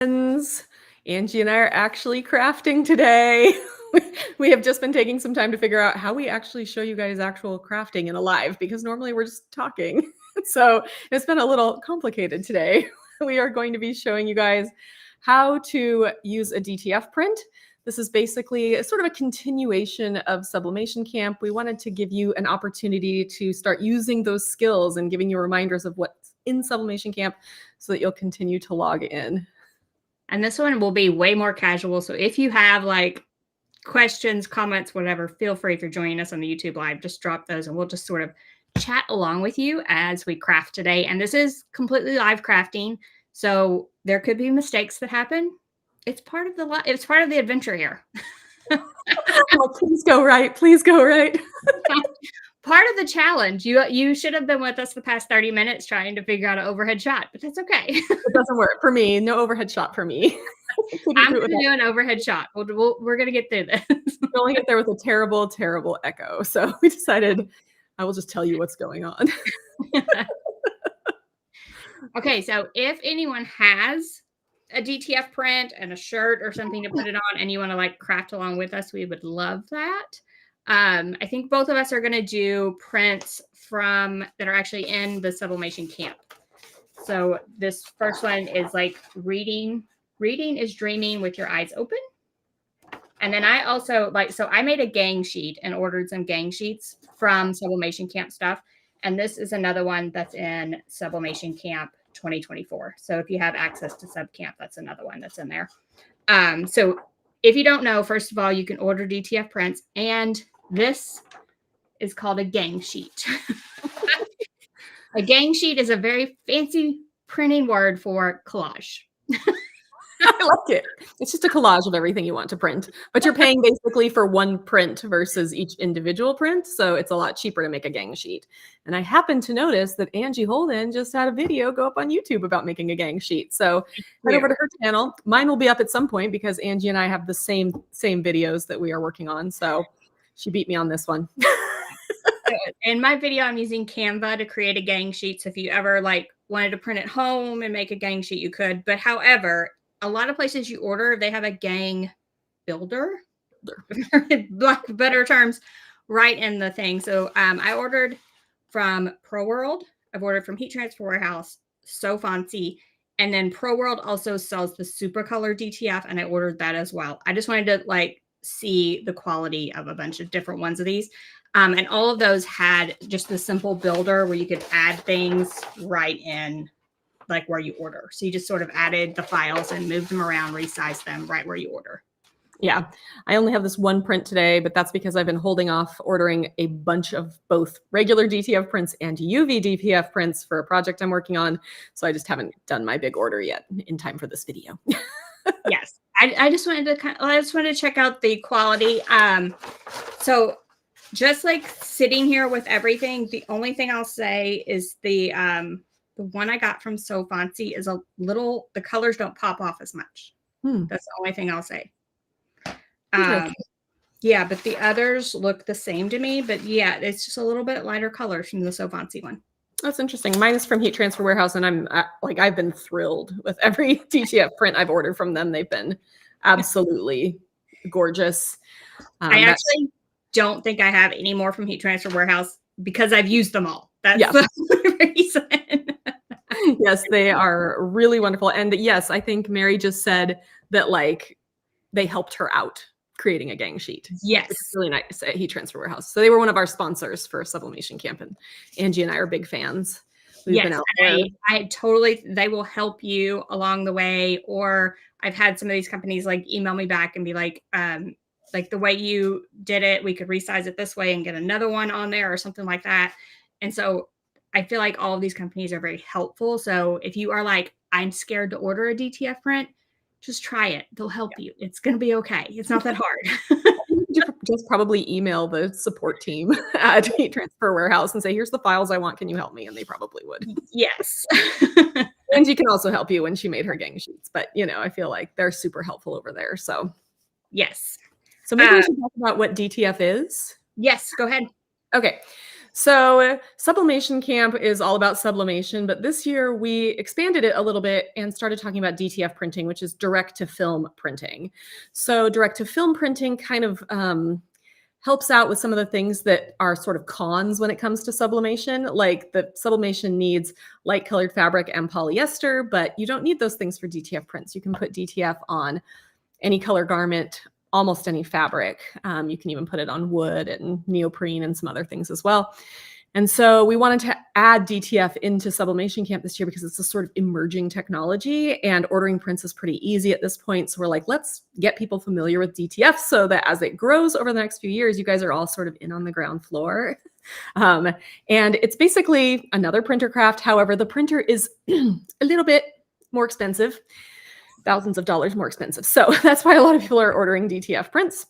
Angie and I are actually crafting today. We have just been taking some time to figure out how we actually show you guys actual crafting in a live, because normally we're just talking. So it's been a little complicated today. We are going to be showing you guys how to use a DTF print. This is basically sort of a continuation of Sublimation Camp. We wanted to give you an opportunity to start using those skills and giving you reminders of what's in Sublimation Camp so that you'll continue to log in. And this one will be way more casual. So if you have like questions, comments, whatever, feel free, if you're joining us on the YouTube live, just drop those and we'll just sort of chat along with you as we craft today. And this is completely live crafting. So there could be mistakes that happen. It's part of the adventure here. Oh, please go right. Please go right. Part of the challenge. You should have been with us the past 30 minutes trying to figure out an overhead shot, but that's okay. It doesn't work for me. No overhead shot for me. I'm going to do an overhead shot. We're going to get through this. We only get there with a terrible, terrible echo. So we decided I will just tell you what's going on. Okay, so if anyone has a DTF print and a shirt or something to put it on and you want to like craft along with us, we would love that. I think both of us are going to do prints that are actually in the Sublimation Camp. So this first one is like reading is dreaming with your eyes open. And then I also I made a gang sheet and ordered some gang sheets from Sublimation Camp stuff. And this is another one that's in Sublimation Camp 2024. So if you have access to Sub Camp, that's another one that's in there. So if you don't know, first of all, you can order DTF prints, and this is called a gang sheet. A gang sheet is a very fancy printing word for collage. I like it. It's just a collage of everything you want to print, but you're paying basically for one print versus each individual print. So it's a lot cheaper to make a gang sheet. And I happened to notice that Angie Holden just had a video go up on YouTube about making a gang sheet. So head over to her channel. Mine will be up at some point because Angie and I have the same videos that we are working on. So she beat me on this one. In my video, I'm using Canva to create a gang sheet. So if you ever wanted to print at home and make a gang sheet, you could. But however, a lot of places you order, they have a gang builder, better terms, right in the thing. So I ordered from Pro World. I've ordered from Heat Transfer Warehouse, So Fancy, and then Pro World also sells the Super Color DTF, and I ordered that as well. I just wanted to see the quality of a bunch of different ones of these. And all of those had just the simple builder where you could add things right in where you order. So you just sort of added the files and moved them around, resized them right where you order. Yeah, I only have this one print today, but that's because I've been holding off ordering a bunch of both regular DTF prints and UV DTF prints for a project I'm working on. So I just haven't done my big order yet in time for this video. Yes, I just wanted to check out the quality. So just sitting here with everything, the only thing I'll say is the one I got from So Fancy is the colors don't pop off as much. That's the only thing I'll say. Yeah, but the others look the same to me. But yeah, it's just a little bit lighter colors from the So Fancy one. That's interesting. Mine is from Heat Transfer Warehouse, and I've been thrilled with every DTF print I've ordered from them. They've been absolutely gorgeous. I actually don't think I have any more from Heat Transfer Warehouse because I've used them all. That's the reason. Yes, they are really wonderful. And yes, I think Mary just said that they helped her out creating a gang sheet. Yes. It's really nice at Heat Transfer Warehouse. So they were one of our sponsors for Sublimation Camp, and Angie and I are big fans. We've been out there. I totally, they will help you along the way. Or I've had some of these companies email me back and be the way you did it, we could resize it this way and get another one on there or something like that. And so I feel like all of these companies are very helpful. So if you are I'm scared to order a DTF print, just try it. They'll help you. It's going to be okay. It's not that hard. Just probably email the support team at Heat Transfer Warehouse and say, here's the files I want. Can you help me? And they probably would. Yes. Angie can also help you when she made her gang sheets. But, I feel like they're super helpful over there. So, yes. So maybe we should talk about what DTF is. Yes, go ahead. Okay. So Sublimation Camp is all about sublimation, but this year we expanded it a little bit and started talking about DTF printing, which is direct to film printing. So direct to film printing kind of helps out with some of the things that are sort of cons when it comes to sublimation. Like the sublimation needs light colored fabric and polyester, but you don't need those things for DTF prints. You can put DTF on any color garment, almost any fabric. You can even put it on wood and neoprene and some other things as well. And so we wanted to add DTF into Sublimation Camp this year because it's a sort of emerging technology and ordering prints is pretty easy at this point. So we're like, let's get people familiar with DTF so that as it grows over the next few years, you guys are all sort of in on the ground floor. And it's basically another printer craft. However, the printer is a little bit more expensive, thousands of dollars more expensive. So that's why a lot of people are ordering DTF prints.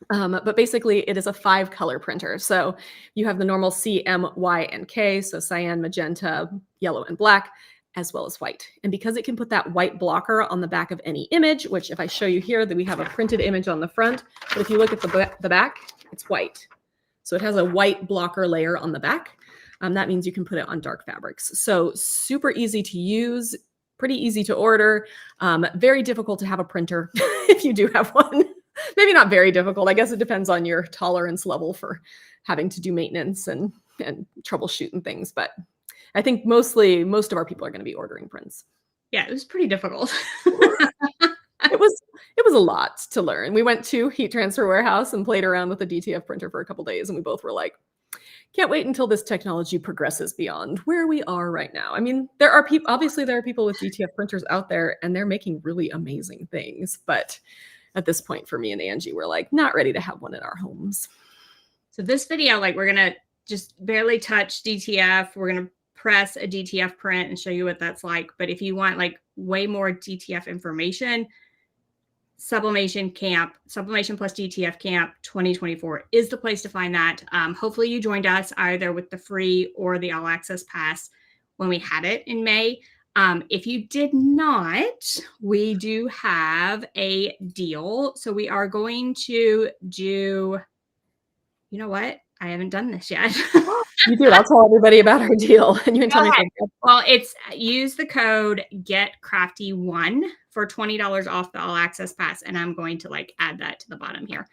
But basically it is a 5-color printer. So you have the normal C, M, Y, and K. So cyan, magenta, yellow, and black, as well as white. And because it can put that white blocker on the back of any image, which if I show you here, that we have a printed image on the front, but if you look at the back, it's white. So it has a white blocker layer on the back. That means you can put it on dark fabrics. So super easy to use, pretty easy to order, very difficult to have a printer if you do have one. Maybe not very difficult. I guess it depends on your tolerance level for having to do maintenance and troubleshoot and things. But I think most of our people are going to be ordering prints. Yeah, it was pretty difficult. It was a lot to learn. We went to Heat Transfer Warehouse and played around with the DTF printer for a couple days, and we both were like, can't wait until this technology progresses beyond where we are right now. I mean, there are people, obviously there are people with DTF printers out there and they're making really amazing things, but at this point for me and Angie, we're like not ready to have one in our homes. So this video, like we're going to just barely touch DTF. We're going to press a DTF print and show you what that's like. But if you want like way more DTF information, Sublimation Camp, Sublimation plus DTF Camp 2024 is the place to find that. Hopefully you joined us either with the free or the all access pass when we had it in May. If you did not, we do have a deal. So we are going to do, you know what? I haven't done this yet. You do. I'll tell everybody about our deal and you can tell me. Well, it's use the code GetCrafty1 for $20 off the all access pass. And I'm going to like add that to the bottom here.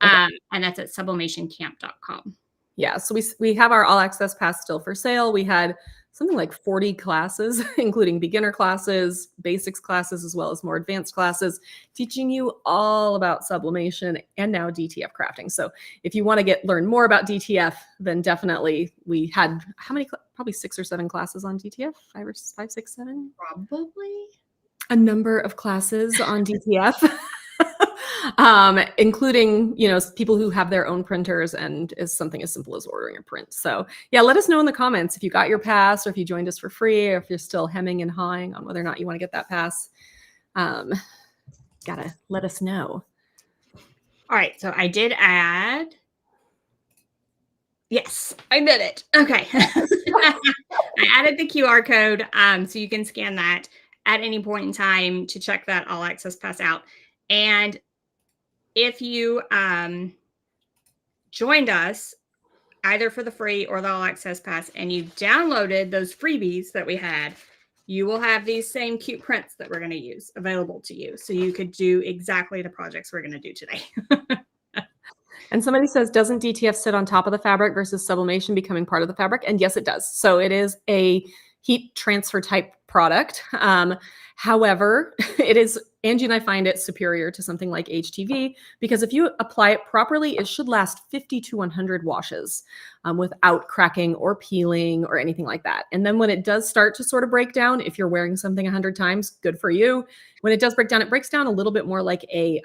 Okay. And that's at sublimationcamp.com. Yeah. So we have our all access pass still for sale. We had something like 40 classes, including beginner classes, basics classes, as well as more advanced classes, teaching you all about sublimation and now DTF crafting. So if you want to learn more about DTF, then definitely we had how many, probably 6 or 7 classes on DTF, 5, 6, 7? Probably. A number of classes on DTF. Including, people who have their own printers and is something as simple as ordering a print. So yeah, let us know in the comments if you got your pass or if you joined us for free or if you're still hemming and hawing on whether or not you want to get that pass. Gotta let us know. All right. So I did add. Yes, I did it. Okay. I added the QR code so you can scan that at any point in time to check that all access pass out. And if you joined us either for the free or the all access pass and you downloaded those freebies that we had, you will have these same cute prints that we're going to use available to you. So you could do exactly the projects we're going to do today. And somebody says, doesn't DTF sit on top of the fabric versus sublimation becoming part of the fabric? And yes, it does. So it is a heat transfer type product. However, it is, Angie and I find it superior to something like HTV because if you apply it properly, it should last 50 to 100 washes without cracking or peeling or anything like that. And then when it does start to sort of break down, if you're wearing something 100 times, good for you. When it does break down, it breaks down a little bit more like a,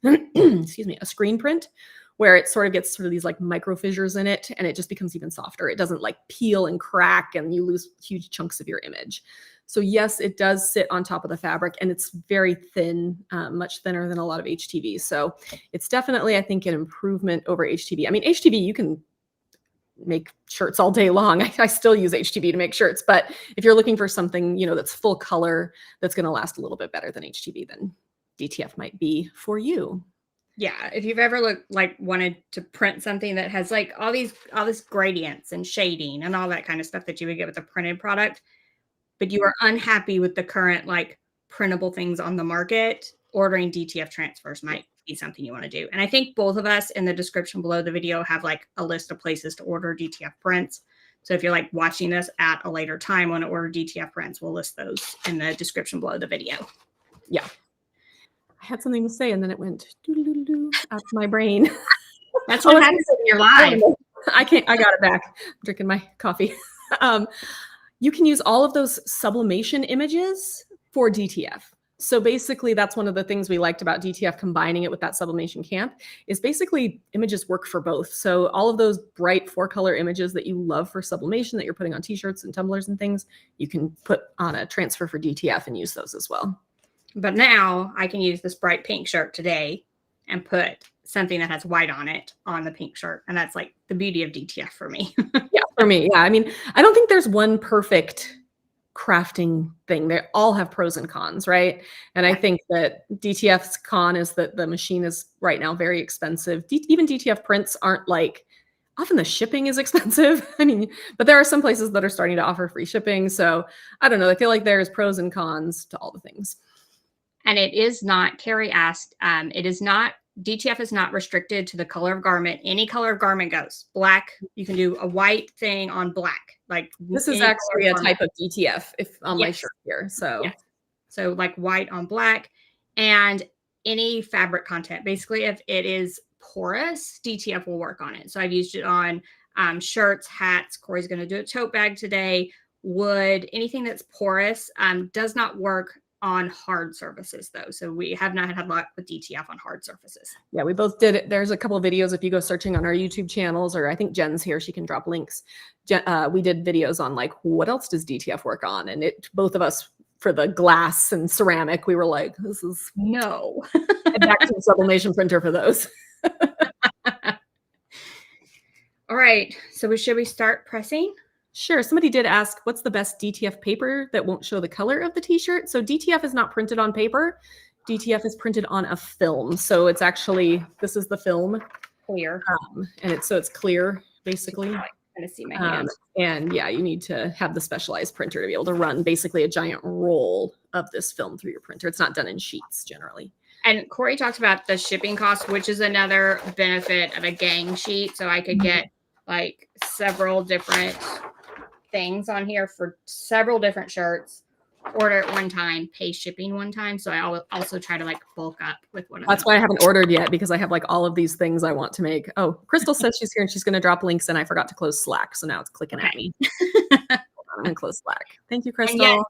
excuse me, a screen print, where it sort of gets sort of these like micro fissures in it and it just becomes even softer. It doesn't like peel and crack and you lose huge chunks of your image. So yes, it does sit on top of the fabric and it's very thin, much thinner than a lot of HTV. So it's definitely, I think, an improvement over HTV. I mean, HTV, you can make shirts all day long. I still use HTV to make shirts, but if you're looking for something, that's full color, that's going to last a little bit better than HTV, then DTF might be for you. Yeah, if you've ever wanted to print something that has like all this gradients and shading and all that kind of stuff that you would get with a printed product, but you are unhappy with the current like printable things on the market, ordering DTF transfers might be something you want to do. And I think both of us in the description below the video have like a list of places to order DTF prints. So if you're like watching this at a later time want to order DTF prints, we'll list those in the description below the video. Yeah. I had something to say and then it went out of my brain. That's what happens in your life. I got it back. I'm drinking my coffee. You can use all of those sublimation images for DTF. So basically that's one of the things we liked about DTF combining it with that Sublimation Camp is basically images work for both. So all of those bright 4-color images that you love for sublimation that you're putting on t-shirts and tumblers and things, you can put on a transfer for DTF and use those as well. But now I can use this bright pink shirt today and put something that has white on it on the pink shirt. And that's like the beauty of DTF for me. Yeah, for me. Yeah. I mean, I don't think there's one perfect crafting thing. They all have pros and cons, right? And I think that DTF's con is that the machine is right now very expensive. Even DTF prints aren't like, often the shipping is expensive. I mean, but there are some places that are starting to offer free shipping. So I don't know. I feel like there's pros and cons to all the things. And it is not, Carrie asked, it is not, DTF is not restricted to the color of garment. Any color of garment goes. Black, you can do a white thing on black. Like this is actually a type of DTF if on my shirt here. So, so like white on black and any fabric content. Basically, if it is porous, DTF will work on it. So I've used it on shirts, hats. Corey's going to do a tote bag today. Wood, anything that's porous does not work on hard surfaces though. So we have not had luck with DTF on hard surfaces. Yeah, we both did it. There's a couple of videos if you go searching on our YouTube channels, or I think Jen's here, she can drop links. We did videos on like, what else does DTF work on? And both of us for the glass and ceramic, we were like, this is no. And back to the sublimation printer for those. All right, so should we start pressing? Sure. Somebody did ask, what's the best DTF paper that won't show the color of the t-shirt? So DTF is not printed on paper. DTF is printed on a film. So it's actually, this is the film. Clear. And it's clear, basically. I'm going to see my hand. And yeah, you need to have the specialized printer to be able to run basically a giant roll of this film through your printer. It's not done in sheets generally. And Corey talked about the shipping cost, which is another benefit of a gang sheet. So I could get like several different things on here for several different shirts, order at one time, pay shipping one time. So I also try to like bulk up with one of That's why I haven't ordered yet, because I have like all of these things I want to make. Oh, Crystal says she's here and she's going to drop links, and I forgot to close Slack. So now it's clicking at me. I'm going to close Slack. Thank you, Crystal.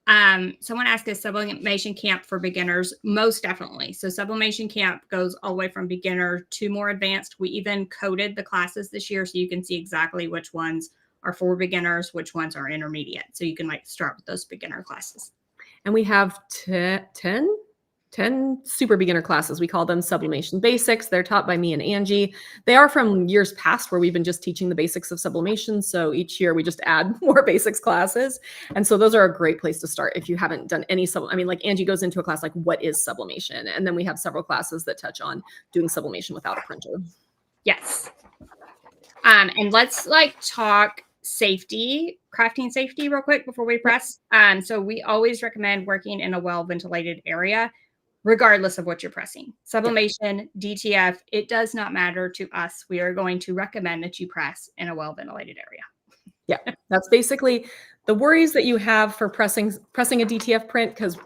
Someone asked, is Sublimation Camp for beginners? Most definitely. So Sublimation Camp goes all the way from beginner to more advanced. We even coded the classes this year so you can see exactly which ones are for beginners, which ones are intermediate. So you can like start with those beginner classes. And we have 10 super beginner classes. We call them Sublimation Basics. They're taught by me and Angie. They are from years past where we've been just teaching the basics of sublimation. So each year we just add more basics classes. And so those are a great place to start if you haven't done any I mean, like Angie goes into a class like, what is sublimation? And then we have several classes that touch on doing sublimation without a printer. Yes. And let's like talk safety, crafting safety real quick before we press. So we always recommend working in a well-ventilated area, regardless of what you're pressing. Sublimation, DTF, it does not matter to us. We are going to recommend that you press in a well-ventilated area. Yeah, that's basically the worries that you have for pressing a DTF print, because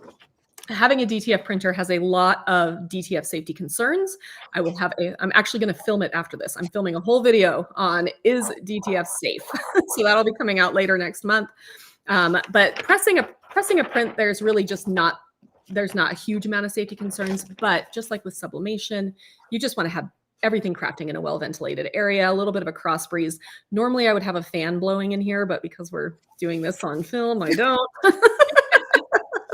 having a DTF printer has a lot of DTF safety concerns. I'm actually going to film it after this. I'm filming a whole video on, is DTF safe? So that'll be coming out later next month. But pressing a print, there's really just not a huge amount of safety concerns. But just like with sublimation, you just want to have everything crafting in a well-ventilated area, a little bit of a cross breeze. Normally I would have a fan blowing in here, but because we're doing this on film, I don't.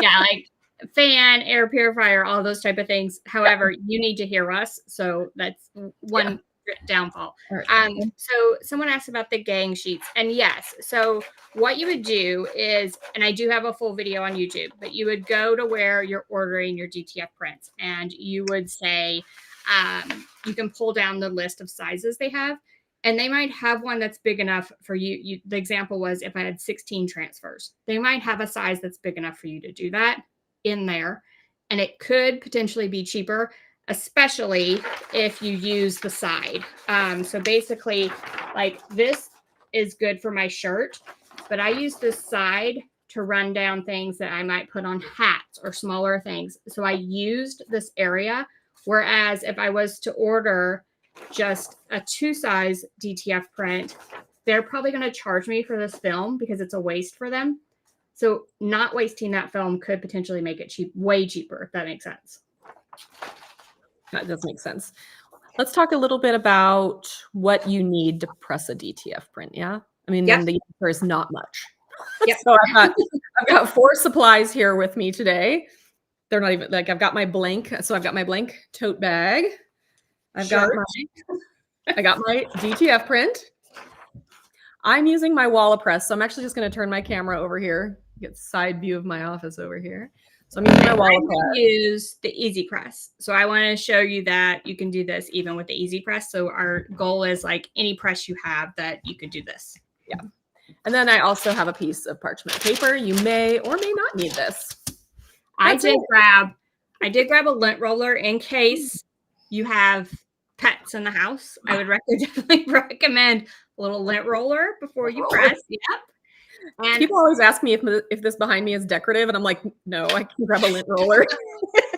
Yeah, like fan, air purifier, all those type of things. However, you need to hear us. So that's one downfall. Right. So someone asked about the gang sheets. And yes, so what you would do is, and I do have a full video on YouTube, but you would go to where you're ordering your DTF prints and you would say, you can pull down the list of sizes they have, and they might have one that's big enough for you. The example was if I had 16 transfers, they might have a size that's big enough for you to do that in there. And it could potentially be cheaper, especially if you use the side. So basically, like this is good for my shirt, but I use this side to run down things that I might put on hats or smaller things. So I used this area. Whereas if I was to order just a 2-size DTF print, they're probably going to charge me for this film because it's a waste for them. So not wasting that film could potentially make it way cheaper, if that makes sense. That does make sense. Let's talk a little bit about what you need to press a DTF print. Yeah. I mean, then the answer is not much. Yep. So I've got 4 supplies here with me today. They're not even like, I've got my blank. So I've got my blank tote bag. I got my DTF print. I'm using my Wallapress. So I'm actually just going to turn my camera over here, get side view of my office over here. So I'm using my Wallapress. Use the Easy Press. So I want to show you that you can do this even with the Easy Press. So our goal is like any press you have that you could do this. Yeah. And then I also have a piece of parchment paper. You may or may not need this. I did grab a lint roller in case you have pets in the house. I would definitely recommend a little lint roller before you press. Yep. And people always ask me if this behind me is decorative, and I'm like, no, I can grab a lint roller.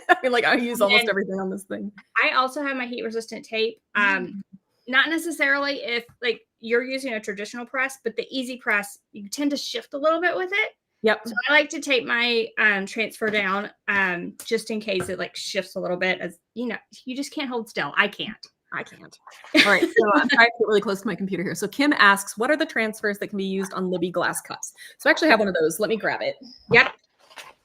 I mean, like I use almost everything on this thing. I also have my heat resistant tape. Not necessarily if like you're using a traditional press, but the Easy Press, you tend to shift a little bit with it. Yep. So I like to tape my transfer down just in case it like shifts a little bit. As you know, you just can't hold still. I can't. All right, so I'm trying to get really close to my computer here. So Kim asks, what are the transfers that can be used on Libby glass cups? So I actually have one of those. Let me grab it. Yep.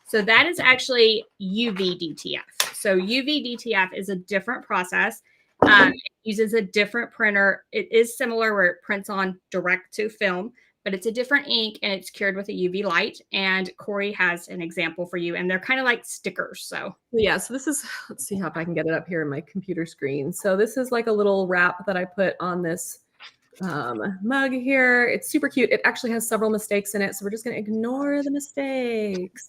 So that is actually UV DTF. So UV DTF is a different process. It uses a different printer. It is similar where it prints on direct to film, but it's a different ink and it's cured with a UV light. And Corey has an example for you, and they're kind of like stickers. So yeah, so this is, let's see if I can get it up here in my computer screen. So this is like a little wrap that I put on this mug here. It's super cute. It actually has several mistakes in it, so we're just going to ignore the mistakes.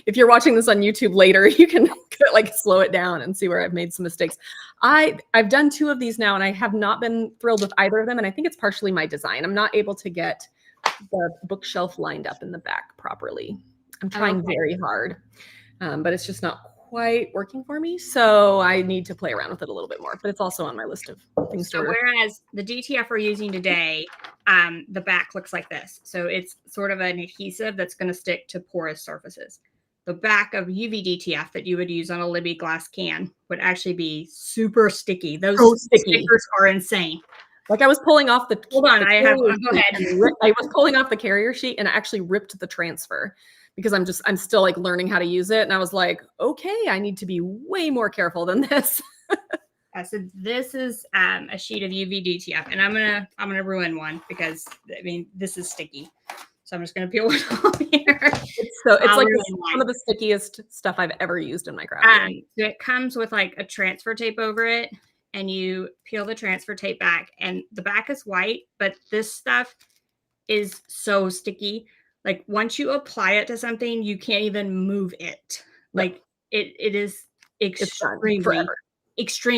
If you're watching this on YouTube later, you can like slow it down and see where I've made some mistakes. I've done 2 of these now, and I have not been thrilled with either of them, and I think it's partially my design. I'm not able to get the bookshelf lined up in the back properly. I'm trying very hard, but it's just not quite working for me. So I need to play around with it a little bit more, but it's also on my list of things to order. Whereas the DTF we're using today, the back looks like this. So it's sort of an adhesive that's going to stick to porous surfaces. The back of UV DTF that you would use on a Libby glass can would actually be super sticky. Those stickers are insane. Like I was pulling off the, hold on, go ahead. I was pulling off the carrier sheet and I actually ripped the transfer because I'm still like learning how to use it. And I was like, okay, I need to be way more careful than this. So this is a sheet of UV DTF, and I'm gonna ruin one because I mean this is sticky. So I'm just gonna peel it off here. It's like one of the stickiest stuff I've ever used in my craft. It comes with like a transfer tape over it, and you peel the transfer tape back, and the back is white, but this stuff is so sticky. Like once you apply it to something, you can't even move it. Like it is extreme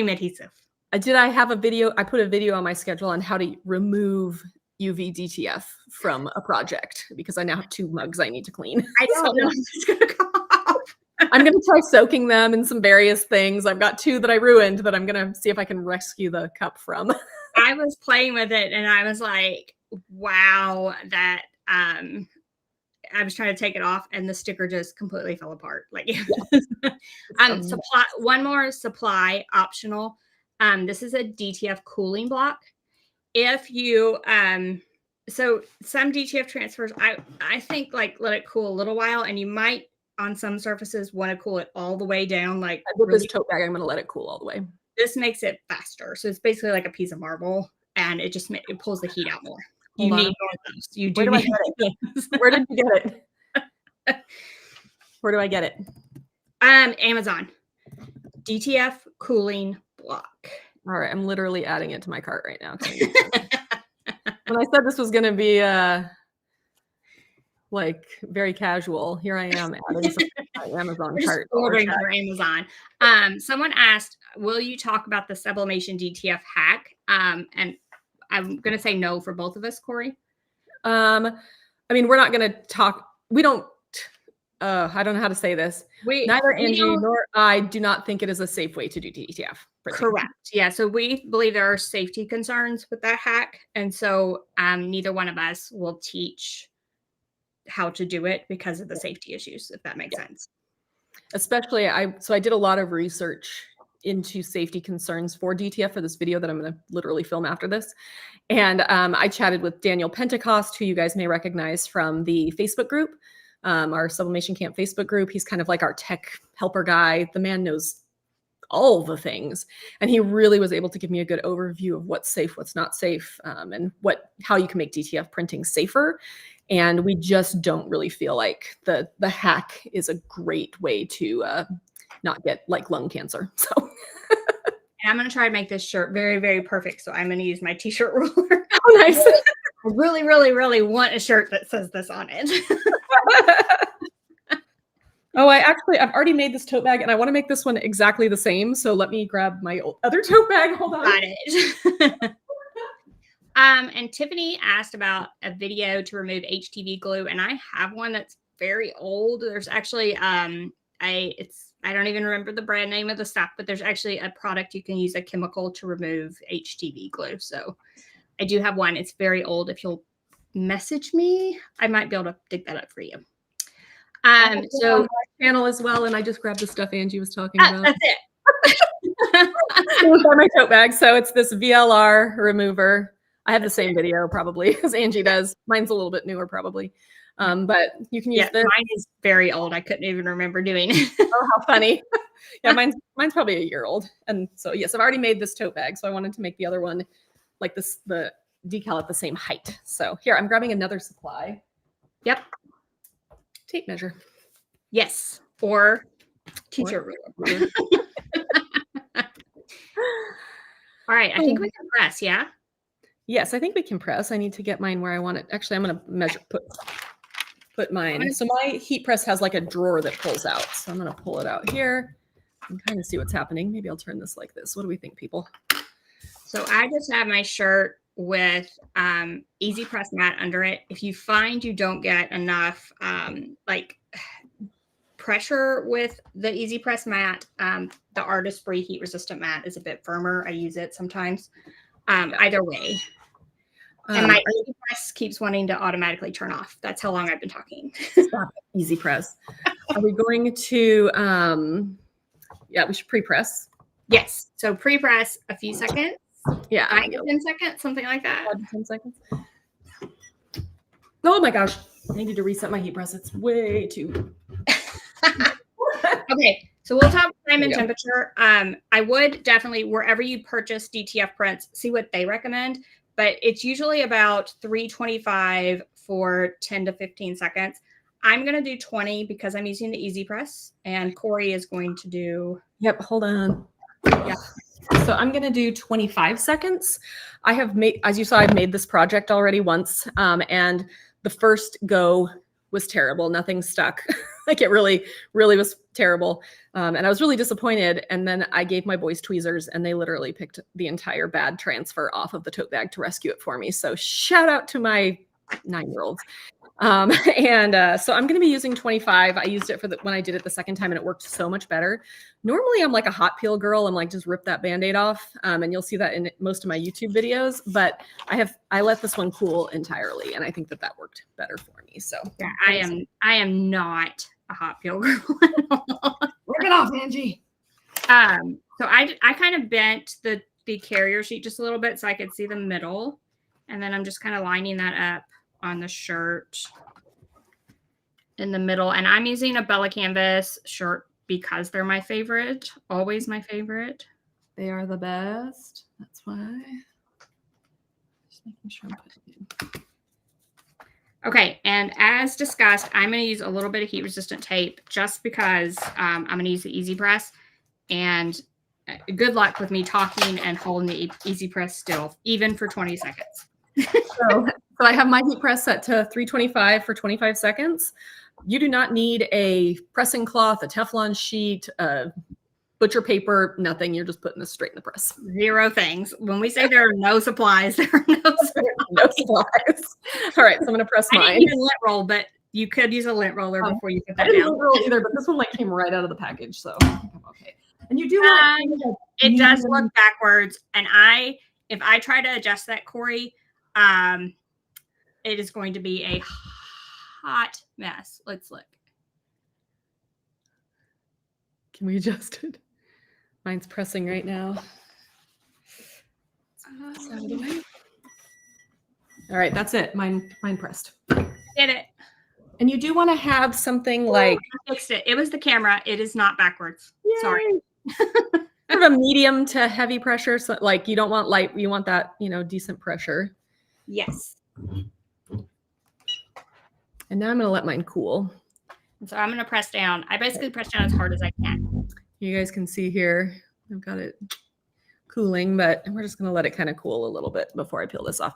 adhesive. I have a video. I put a video on my schedule on how to remove UV DTF from a project because I now have 2 mugs I need to clean. I don't know if it's gonna come off. I'm going to try soaking them in some various things. I've got 2 that I ruined that I'm going to see if I can rescue the cup from. I was playing with it and I was like, wow, that I was trying to take it off and the sticker just completely fell apart. Like one more supply optional. This is a DTF cooling block. If you so some DTF transfers, I think like let it cool a little while, and you might on some surfaces want to cool it all the way down. Like with this tote bag, I'm going to let it cool all the way. This makes it faster. So it's basically like a piece of marble, and it just it pulls the heat out more. You need more of those. You do. Where do I get it? Where did you get it? Where do I get it? Amazon. DTF cooling block. All right, I'm literally adding it to my cart right now. When I said this was going to be like very casual, here I am adding something to my Amazon cart. Ordering for Amazon. Someone asked, will you talk about the sublimation DTF hack? And I'm going to say no for both of us, Corey. I mean, we're not going to talk. We don't. I don't know how to say this. Neither Angie nor I do not think it is a safe way to do DTF printing. Correct. Yeah. So we believe there are safety concerns with that hack. And so neither one of us will teach how to do it because of the safety issues, if that makes sense. Especially, I did a lot of research into safety concerns for DTF for this video that I'm going to literally film after this. And I chatted with Daniel Pentecost, who you guys may recognize from the Facebook group. Our Sublimation Camp Facebook group. He's kind of like our tech helper guy. The man knows all the things. And he really was able to give me a good overview of what's safe, what's not safe, and how you can make DTF printing safer. And we just don't really feel like the hack is a great way to not get like lung cancer. So and I'm going to try to make this shirt very, very perfect. So I'm going to use my t-shirt ruler. Oh, nice. I really, really, really want a shirt that says this on it. Oh, I've already made this tote bag and I want to make this one exactly the same. So let me grab my other tote bag. Hold on. Got it. And Tiffany asked about a video to remove HTV glue, and I have one that's very old. There's actually I don't even remember the brand name of the stuff, but there's actually a product you can use, a chemical, to remove HTV glue. So I do have one. It's very old. If you'll message me, I might be able to dig that up for you. So my channel as well, and I just grabbed the stuff Angie was talking about. That's it. It was on my tote bag. So it's this VLR remover. I have the same video probably as Angie does. Mine's a little bit newer probably. But you can use this. Mine is very old. I couldn't even remember doing it. Oh, how funny. Yeah, mine's probably a year old. And so yes, I've already made this tote bag. So I wanted to make the other one like this, the decal at the same height. So here, I'm grabbing another supply. Yep. Tape measure. Yes. Or t-shirt ruler. All right. I think we can press, yeah? Yes, I think we can press. I need to get mine where I want it. Actually, I'm going to measure, put mine. So my heat press has like a drawer that pulls out. So I'm going to pull it out here and kind of see what's happening. Maybe I'll turn this like this. What do we think, people? So I just have my shirt with easy press mat under it. If you find you don't get enough like pressure with the easy press mat, the Artist Free heat resistant mat is a bit firmer. I use it sometimes. Either way. And my easy press keeps wanting to automatically turn off. That's how long I've been talking. Stop it. Easy press. Are we going to yeah, we should pre-press. Yes. So pre-press a few seconds. Yeah. 5 to 10 seconds, something like that. 5 to 10 seconds. Oh my gosh. I needed to reset my heat press. It's way too. Okay. So we'll talk time and temperature. I would definitely, wherever you purchase DTF prints, see what they recommend. But it's usually about 325 for 10 to 15 seconds. I'm going to do 20 because I'm using the easy press, and Corey is going to do. Yep. Hold on. Yeah. So I'm going to do 25 seconds. I have made, as you saw, I've made this project already once. And the first go was terrible. Nothing stuck. Like it really, really was terrible. And I was really disappointed. And then I gave my boys tweezers and they literally picked the entire bad transfer off of the tote bag to rescue it for me. So shout out to my 9-year-olds. So I'm going to be using 25. I used it for when I did it the second time and it worked so much better. Normally I'm like a hot peel girl. I'm like, just rip that Band-Aid off. And you'll see that in most of my YouTube videos, but I let this one cool entirely. And I think that worked better for me. So yeah, I am not a hot peel girl. Rip it off, Angie. So I kind of bent the carrier sheet just a little bit so I could see the middle. And then I'm just kind of lining that up on the shirt in the middle. And I'm using a Bella Canvas shirt because they're my favorite, always my favorite. They are the best. That's why. Just making sure I'm putting it in. Okay, and as discussed, I'm going to use a little bit of heat resistant tape just because I'm going to use the easy press. And good luck with me talking and holding the easy press still, even for 20 seconds. So I have my heat press set to 325 for 25 seconds. You do not need a pressing cloth, a Teflon sheet, butcher paper, nothing. You're just putting this straight in the press. 0 things. When we say there are no supplies, there are no supplies. No supplies. All right, so I'm going to press mine. I didn't use a lint roll, but you could use a lint roller before you put that I didn't down. roll either, but this one like came right out of the package, so I'm okay. And you do want it does look backwards, and if I try to adjust that, Corey, it is going to be a hot mess. Let's look. Can we adjust it? Mine's pressing right now. All right, that's it. Mine pressed. Did it. And you do want to have something like I fixed it. It was the camera. It is not backwards. Yay. Sorry. Sort of a medium to heavy pressure. So like you don't want light, you want that, decent pressure. Yes. And now I'm going to let mine cool. And so I'm going to press down. I basically press down as hard as I can. You guys can see here, I've got it cooling, but we're just going to let it kind of cool a little bit before I peel this off.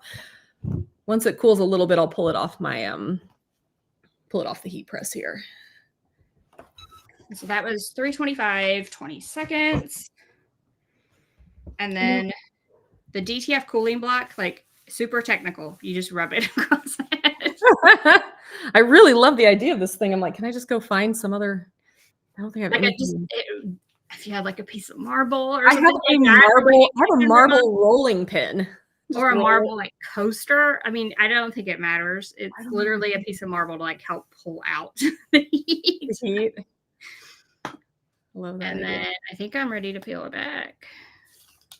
Once it cools a little bit, I'll pull it off pull it off the heat press here. So that was 325, 20 seconds. And then the DTF cooling block, like super technical. You just rub it across it. I really love the idea of this thing. I'm like, can I just go find some other? I don't think I've if you had like a piece of marble or I have a marble rolling pin. Or a marble like coaster. I mean, I don't think it matters. It's literally a piece of marble to like help pull out the heat. Love that. And then I think I'm ready to peel it back.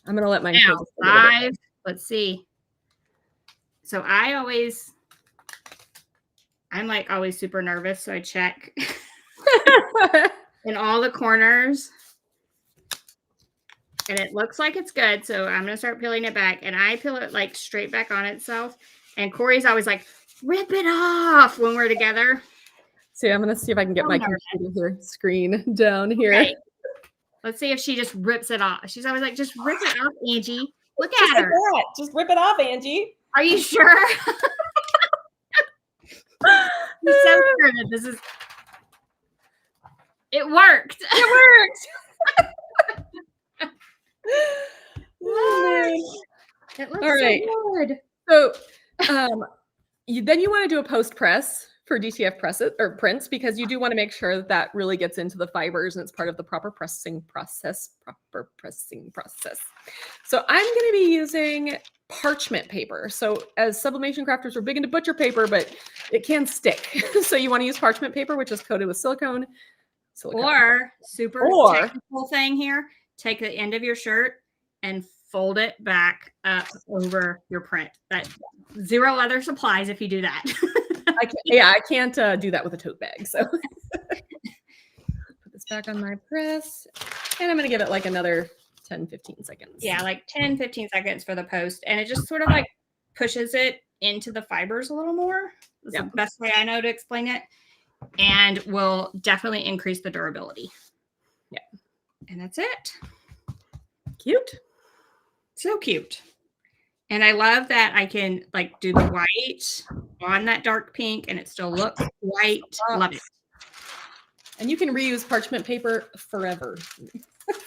I'm gonna let mine now 5. Let's see. So I'm like always super nervous, so I check in all the corners. And it looks like it's good. So I'm going to start peeling it back. And I peel it like straight back on itself. And Corey's always like, rip it off when we're together. See, I'm going to see if I can get my computer screen down here. Okay. Let's see if she just rips it off. She's always like, just rip it off, Angie. Look at her. Like just rip it off, Angie. Are you sure? I'm so sure that this is... It worked. It worked. It looks all right. So good. So then you want to do a post press for DTF presses or prints because you do want to make sure that really gets into the fibers and it's part of the proper pressing process. So I'm going to be using parchment paper. So as sublimation crafters, we're big into butcher paper, but it can stick. So you want to use parchment paper, which is coated with silicone. Or super technical thing here. Take the end of your shirt and fold it back up over your print. That 0 other supplies if you do that. I can't do that with a tote bag. So put this back on my press and I'm going to give it like another 10, 15 seconds. Yeah, like 10, 15 seconds for the post. And it just sort of like pushes it into the fibers a little more. That's the best way I know to explain it. And will definitely increase the durability. Yeah. And that's it. Cute. So cute. And I love that I can like do the white on that dark pink and it still looks white. Love it. And you can reuse parchment paper forever.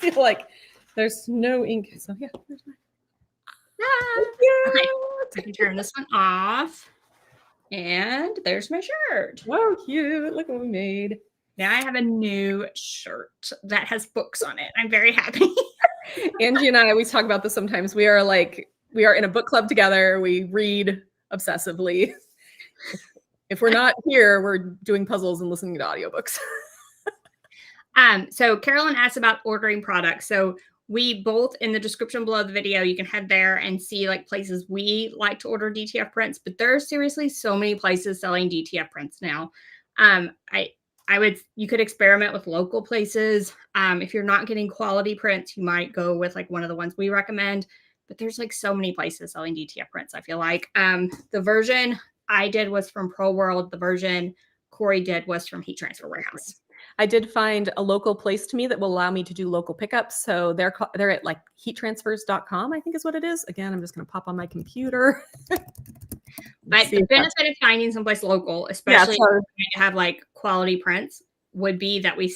I feel like there's no ink. So yeah, there's mine. Okay. I can turn this one off. And there's my shirt. Oh, cute. Look what we made. Now I have a new shirt that has books on it. I'm very happy. Angie and I always talk about this sometimes. We are in a book club together. We read obsessively. If we're not here, we're doing puzzles and listening to audiobooks. So Carolyn asked about ordering products. So we both, in the description below the video, you can head there and see like places we like to order DTF prints, but there's seriously so many places selling DTF prints now. You could experiment with local places. If you're not getting quality prints, you might go with like one of the ones we recommend, but there's like so many places selling DTF prints. I feel like, the version I did was from Pro World. The version Corey did was from Heat Transfer Warehouse. I did find a local place to me that will allow me to do local pickups. So they're at like heattransfers.com, I think is what it is. Again, I'm just going to pop on my computer. But the benefit of finding someplace local, especially if you're going to have like quality prints, would be that we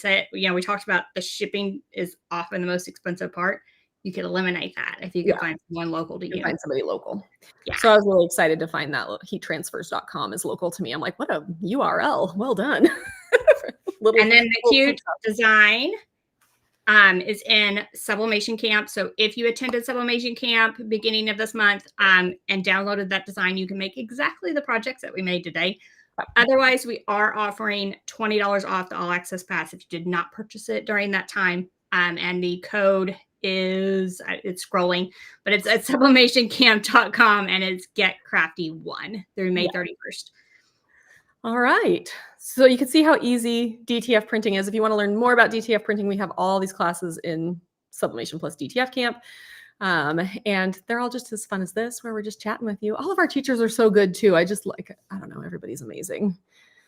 talked about the shipping is often the most expensive part. You could eliminate that if you could find someone local to you. Find somebody local. Yeah. So I was really excited to find that heattransfers.com is local to me. I'm like, what a URL. Well done. And then the cute design is in Sublimation Camp. So if you attended Sublimation Camp beginning of this month and downloaded that design, you can make exactly the projects that we made today. Otherwise, we are offering $20 off the All Access Pass if you did not purchase it during that time. And the code is, it's scrolling, but it's at sublimationcamp.com and it's getcrafty1 through May 31st. All right. So you can see how easy DTF printing is. If you want to learn more about DTF printing, we have all these classes in Sublimation plus DTF Camp. And they're all just as fun as this, where we're just chatting with you. All of our teachers are so good too. I don't know, everybody's amazing.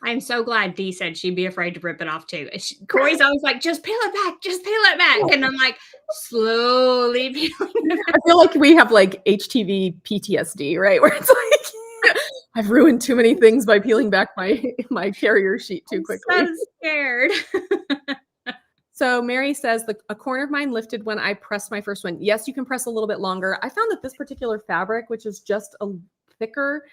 I'm so glad Dee said she'd be afraid to rip it off too. Corey's always like, just peel it back, just peel it back. And I'm like, slowly peeling it back. I feel like we have like HTV PTSD, right? Where it's like, I've ruined too many things by peeling back my carrier sheet too quickly. I'm so scared. So Mary says, a corner of mine lifted when I pressed my first one. Yes, you can press a little bit longer. I found that this particular fabric, which is just a thicker,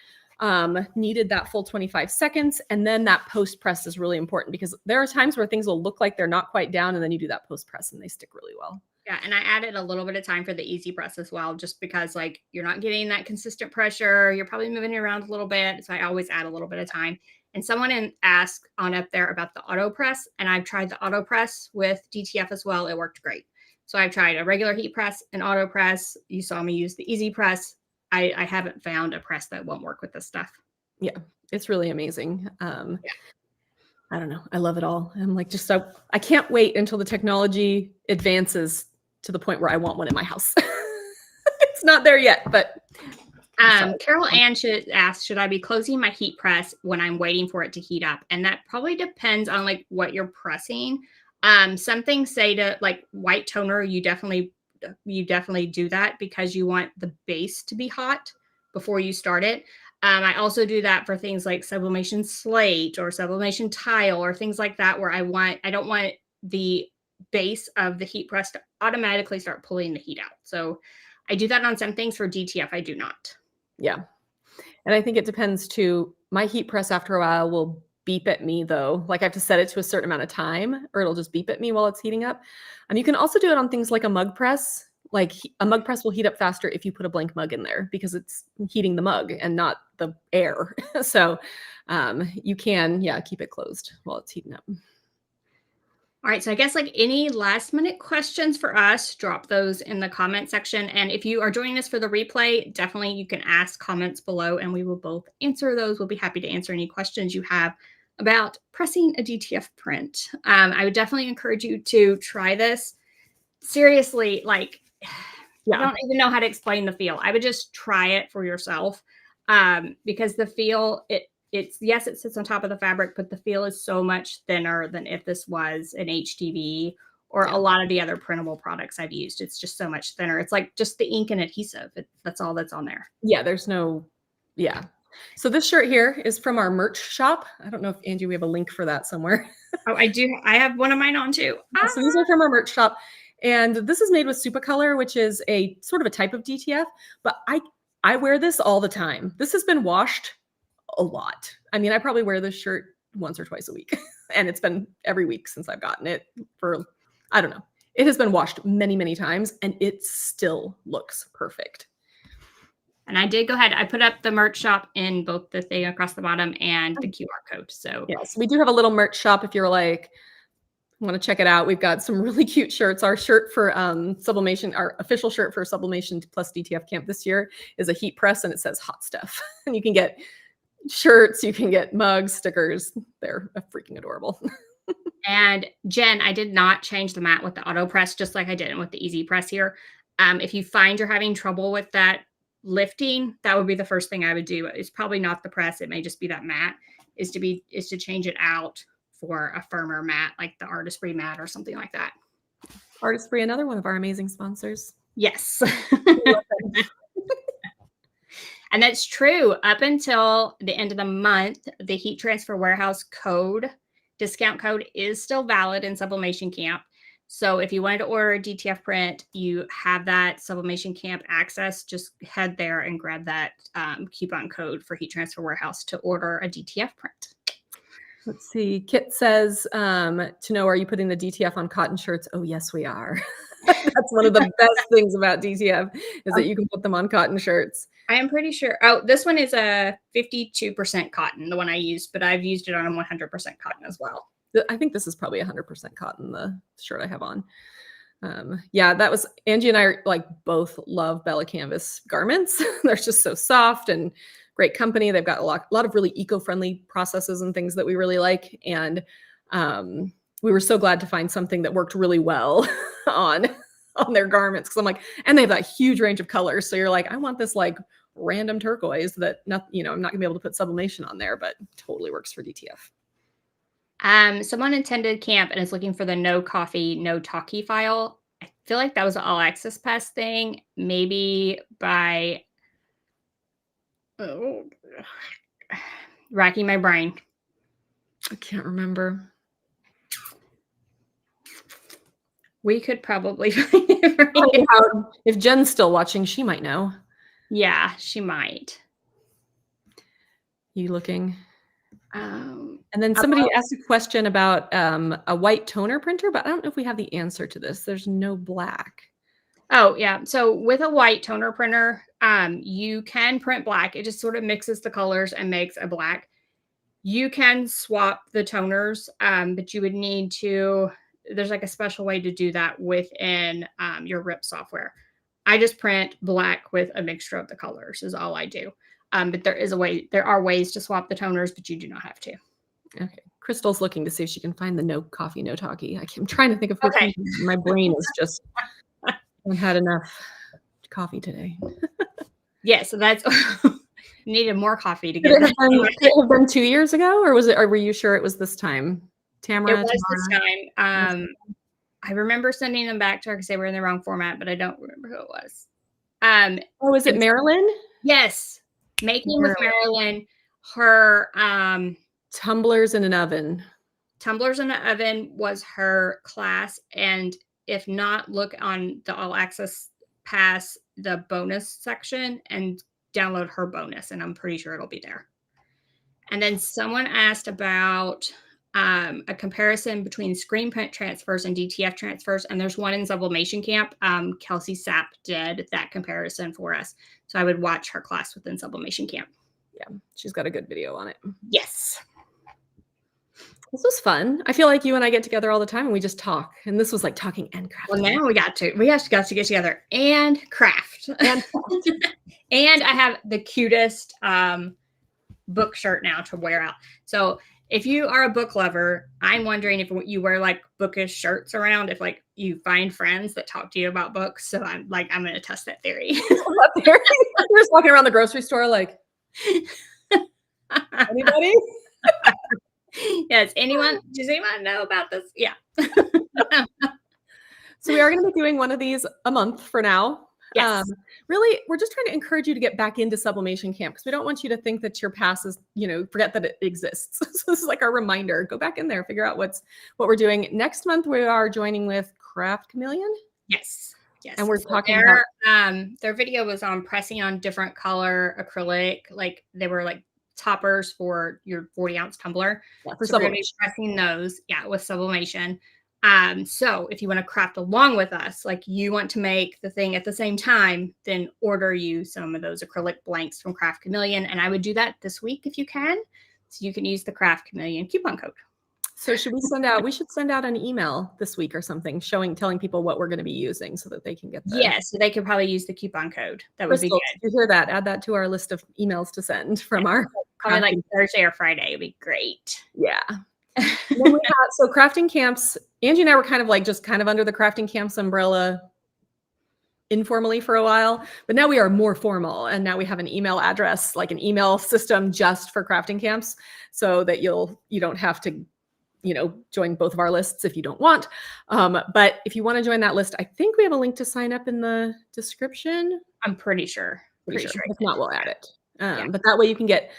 needed that full 25 seconds. And then that post press is really important because there are times where things will look like they're not quite down and then you do that post press and they stick really well. Yeah, and I added a little bit of time for the easy press as well, just because like you're not getting that consistent pressure. You're probably moving it around a little bit. So I always add a little bit of time. And someone asked on up there about the auto press, and I've tried the auto press with DTF as well. It worked great. So I've tried a regular heat press, an auto press. You saw me use the easy press. I haven't found a press that won't work with this stuff. Yeah, it's really amazing. I don't know. I love it all. I'm like, I can't wait until the technology advances to the point where I want one in my house. It's not there yet, but. Carol Ann asked, should I be closing my heat press when I'm waiting for it to heat up? And that probably depends on like what you're pressing. Some things say to like white toner, you definitely do that because you want the base to be hot before you start it. I also do that for things like sublimation slate or sublimation tile or things like that, where I don't want the base of the heat press to automatically start pulling the heat out. So I do that on some things. For DTF, I do not. Yeah. And I think it depends too. My heat press after a while will beep at me though. Like I have to set it to a certain amount of time or it'll just beep at me while it's heating up. And you can also do it on things like a mug press. Like a mug press will heat up faster if you put a blank mug in there because it's heating the mug and not the air. So you can, keep it closed while it's heating up. All right, so I guess like any last minute questions for us, drop those in the comment section. And if you are joining us for the replay, definitely you can ask comments below and we will both answer those. We'll be happy to answer any questions you have about pressing a DTF print. I would definitely encourage you to try this. Seriously, like, I don't even know how to explain the feel. I would just try it for yourself because the feel, yes, it sits on top of the fabric, but the feel is so much thinner than if this was an HTV or a lot of the other printable products I've used. It's just so much thinner. It's like just the ink and adhesive. That's all that's on there. Yeah, there's no, So this shirt here is from our merch shop. I don't know if, Angie, we have a link for that somewhere. Oh, I do. I have one of mine on too. So these are from our merch shop. And this is made with Supacolor, which is a sort of a type of DTF. But I wear this all the time. This has been washed a lot. I mean, I probably wear this shirt once or twice a week. And it's been every week since I've gotten it for, I don't know. It has been washed many, many times and it still looks perfect. And I did go ahead. I put up the merch shop in both the thing across the bottom and the QR code. So yes, we do have a little merch shop if you're like, want to check it out. We've got some really cute shirts. Our shirt for Sublimation, our official shirt for Sublimation plus DTF Camp this year is a heat press and it says hot stuff. And you can get shirts, you can get mugs, stickers. They're freaking adorable. And Jen, I did not change the mat with the auto press, just like I did with the easy press here. If you find you're having trouble with that lifting, that would be the first thing I would do. It's probably not the press. It may just be that mat is to change it out for a firmer mat, like the Artistry mat or something like that. Artistry, another one of our amazing sponsors. Yes. And that's true. Up until the end of the month, the Heat Transfer Warehouse code, discount code, is still valid in Sublimation Camp. So if you wanted to order a DTF print, you have that Sublimation Camp access. Just head there and grab that coupon code for Heat Transfer Warehouse to order a DTF print. Let's see. Kit says, to know, are you putting the DTF on cotton shirts? Oh, yes, we are. That's one of the best things about DTF is that you can put them on cotton shirts. I am pretty sure. Oh, this one is a 52% cotton, the one I used, but I've used it on a 100% cotton as well. I think this is probably 100% cotton, the shirt I have on. Yeah, that was, Angie and I are, like, both love Bella Canvas garments. They're just so soft and great company. They've got a lot of really eco-friendly processes and things that we really like. And we were so glad to find something that worked really well on their garments. Cause I'm like, and they have that huge range of colors. So you're like, I want this like random turquoise that I'm not gonna be able to put sublimation on there, but totally works for DTF. Someone attended camp and is looking for the no coffee, no talkie file. I feel like that was an all access pass thing, maybe by racking my brain. I can't remember. We could probably find it. If Jen's still watching, she might know. Yeah, she might. You looking? And then somebody asked a question about a white toner printer, but I don't know if we have the answer to this. There's no black. Oh, yeah. So with a white toner printer, you can print black. It just sort of mixes the colors and makes a black. You can swap the toners, but you would need to, there's like a special way to do that within your RIP software. I just print black with a mixture of the colors is all I do. But there are ways to swap the toners, but you do not have to. Okay. Crystal's looking to see if she can find the no coffee, no talkie. I'm trying to think of her. Okay. My brain is just, I haven't had enough coffee today. Yeah, so that's needed more coffee to get it. Could it have been 2 years ago, or was it? Or were you sure it was this time? Tamara? It was this time. I remember sending them back to her because they were in the wrong format, but I don't remember who it was. Oh, is it Marilyn? Yes. Making with Marilyn. Her tumblers in an oven. Tumblers in an oven was her class. And if not, look on the all access pass, the bonus section, and download her bonus. And I'm pretty sure it'll be there. And then someone asked about a comparison between screen print transfers and DTF transfers. And there's one in Sublimation Camp. Kelsey Sapp did that comparison for us. So I would watch her class within Sublimation Camp. Yeah, she's got a good video on it. Yes. This was fun. I feel like you and I get together all the time and we just talk. And this was like talking and crafting. Well, now we got to get together and craft. And I have the cutest book shirt now to wear out. So if you are a book lover, I'm wondering if you wear like bookish shirts around, if like you find friends that talk to you about books. So I'm going to test that theory. You're just walking around the grocery store like, anybody? Yes. Does anyone know about this? Yeah. So we are going to be doing one of these a month for now. Yes. Really, we're just trying to encourage you to get back into Sublimation Camp because we don't want you to think that your pass is, forget that it exists. So this is like our reminder. Go back in there, figure out what we're doing. Next month, we are joining with Craft Chameleon. Yes. Yes. And we're talking about their video was on pressing on different color acrylic, like they were like toppers for your 40-ounce tumbler. Yeah, for so we're going to be pressing those, with sublimation. So if you want to craft along with us, like you want to make the thing at the same time, then order you some of those acrylic blanks from Craft Chameleon. And I would do that this week if you can. So you can use the Craft Chameleon coupon code. So we should send out an email this week or something telling people what we're going to be using so that they can get the. Yes, so they could probably use the coupon code. That would be good. If you hear that, add that to our list of emails to send from our. Probably like Thursday or Friday would be great. Yeah. So crafting camps, Angie and I were kind of under the crafting camps umbrella informally for a while, but now we are more formal. And now we have an email address, like an email system just for crafting camps so that you don't have to join both of our lists if you don't want. But if you want to join that list, I think we have a link to sign up in the description. I'm pretty sure. Pretty sure. If not, we'll add it. Yeah. But that way you can get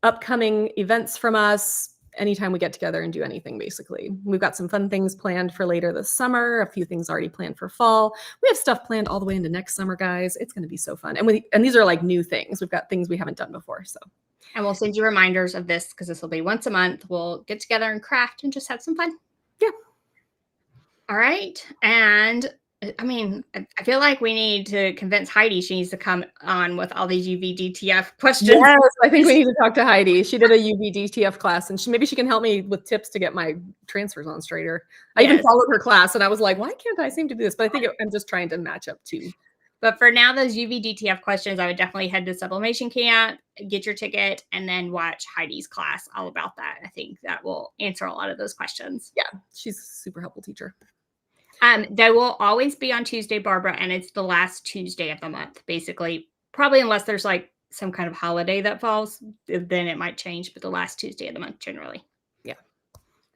upcoming events from us anytime we get together and do anything, basically. We've got some fun things planned for later this summer, a few things already planned for fall. We have stuff planned all the way into next summer, guys. It's going to be so fun. And these are like new things. We've got things we haven't done before. So. And we'll send you reminders of this because this will be once a month. We'll get together and craft and just have some fun. Yeah. All right. And I mean, I feel like we need to convince Heidi she needs to come on with all these UV DTF questions. Yes, I think we need to talk to Heidi. She did a UV DTF class, and maybe she can help me with tips to get my transfers on straighter. I even followed her class, and I was like, why can't I seem to do this? But I think I'm just trying to match up too. But for now, those UV DTF questions, I would definitely head to Sublimation Camp, get your ticket, and then watch Heidi's class all about that. I think that will answer a lot of those questions. Yeah, she's a super helpful teacher. They will always be on Tuesday, Barbara, and it's the last Tuesday of the month, basically. Probably unless there's like some kind of holiday that falls, then it might change, but the last Tuesday of the month generally. Yeah.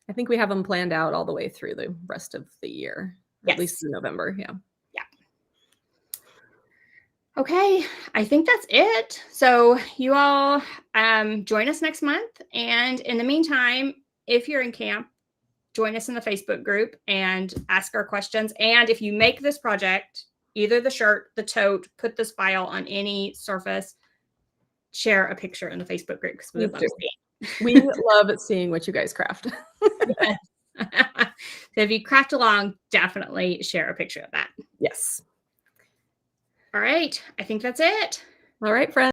I think we have them planned out all the way through the rest of the year, at least through November. Yeah. Yeah. Okay, I think that's it. So you all join us next month. And in the meantime, if you're in camp, join us in the Facebook group and ask our questions. And if you make this project, either the shirt, the tote, put this file on any surface, share a picture in the Facebook group because we love seeing it. We love seeing what you guys craft. Yes. So if you craft along, definitely share a picture of that. Yes. All right. I think that's it. All right, friends.